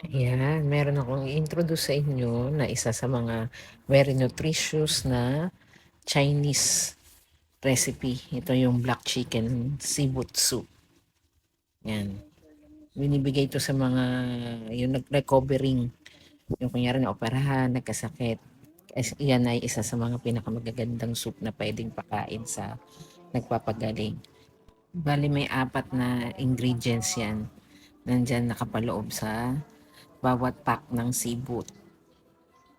Ayan, meron akong i-introduce sa inyo na isa sa mga very nutritious na Chinese recipe. Ito yung black chicken seafood soup. Yan. Binibigay ito sa mga yung nag-recovering. Yung kunyari na operahan, nagkasakit. Yan ay isa sa mga pinakamagagandang soup na pwedeng pakain sa nagpapagaling. Bali may apat na ingredients yan. Nandyan nakapaloob sa bawat pack ng seafood.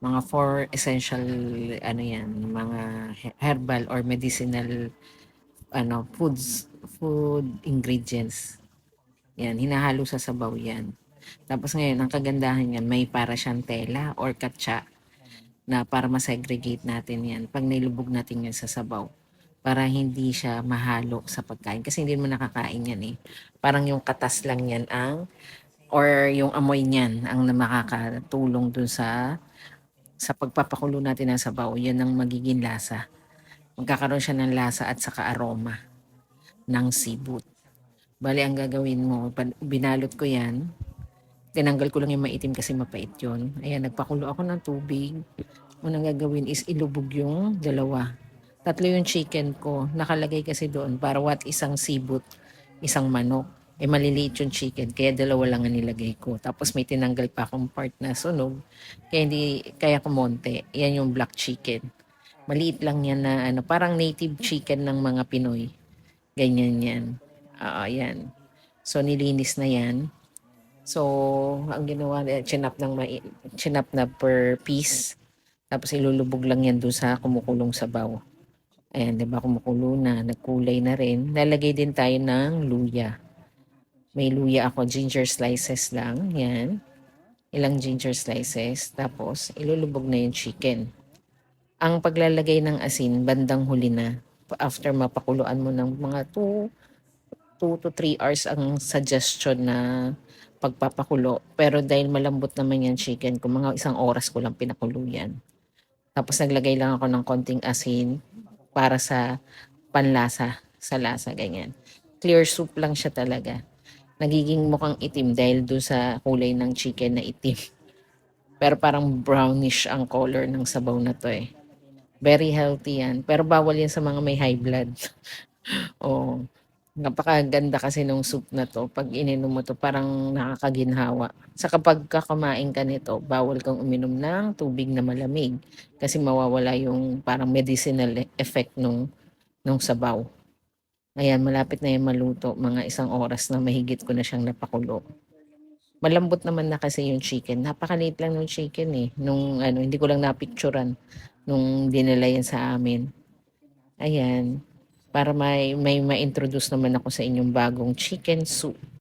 Mga four essential ano yan, mga herbal or medicinal food ingredients. Yan, hinahalo sa sabaw yan. Tapos ngayon, ang kagandahan niyan, may para siyang tela or katsa na para ma-segregate natin yan pag nilubog natin yan sa sabaw para hindi siya mahalo sa pagkain kasi hindi mo nakakain yan eh. Parang yung katas lang yan ang or yung amoy niyan ang na makakatulong dun sa pagpapakulo natin ng sabaw. Yan ang magiging lasa. Magkakaroon siya ng lasa at saka aroma ng seafood. Bali, ang gagawin mo, binalot ko yan. Tinanggal ko lang yung maitim kasi mapait yun. Ayan, nagpakulo ako ng tubig. Unang gagawin is ilubog yung dalawa. Tatlo yung chicken ko. Nakalagay kasi doon para what isang sibot, isang manok. Eh maliliit yung chicken, kaya dalawa lang ang nilagay ko. Tapos may tinanggal pa akong part na sunog, kaya hindi, kaya kumonte. Yan yung black chicken. Maliit lang yan na ano, parang native chicken ng mga Pinoy. Ganyan yan. Yan. So nilinis na yan. So, ang ginawa, chinap na per piece. Tapos ilulubog lang yan doon sa kumukulong sabaw. Ayan, di ba kumukulo na, nagkulay na rin. Lalagay din tayo ng luya. May luya ako, ginger slices lang. Yan. Ilang ginger slices. Tapos, ilulubog na yung chicken. Ang paglalagay ng asin, bandang huli na. After mapakuluan mo ng mga 2 to 3 hours ang suggestion na pagpapakulo. Pero dahil malambot naman yan chicken, kung mga 1 oras ko lang pinakulo yan. Tapos naglagay lang ako ng konting asin para sa panlasa, sa lasa, ganyan. Clear soup lang siya talaga. Nagiging mukhang itim dahil doon sa kulay ng chicken na itim. Pero parang brownish ang color ng sabaw na to eh. Very healthy yan. Pero bawal yan sa mga may high blood. Oo. Napakaganda kasi nung soup na to. Pag ininom mo to, parang nakakaginhawa. Sa kapag kakamain ka nito, bawal kang uminom ng tubig na malamig. Kasi mawawala yung parang medicinal effect nung sabaw. Ayan, malapit na yung maluto. Mga 1 oras na mahigit ko na siyang napakulo. Malambot naman na kasi yung chicken. Napakaliit lang ng chicken eh. Nung ano, hindi ko lang napicturan nung dinala yan sa amin. Ayan, para may ma-introduce naman ako sa inyong bagong chicken soup.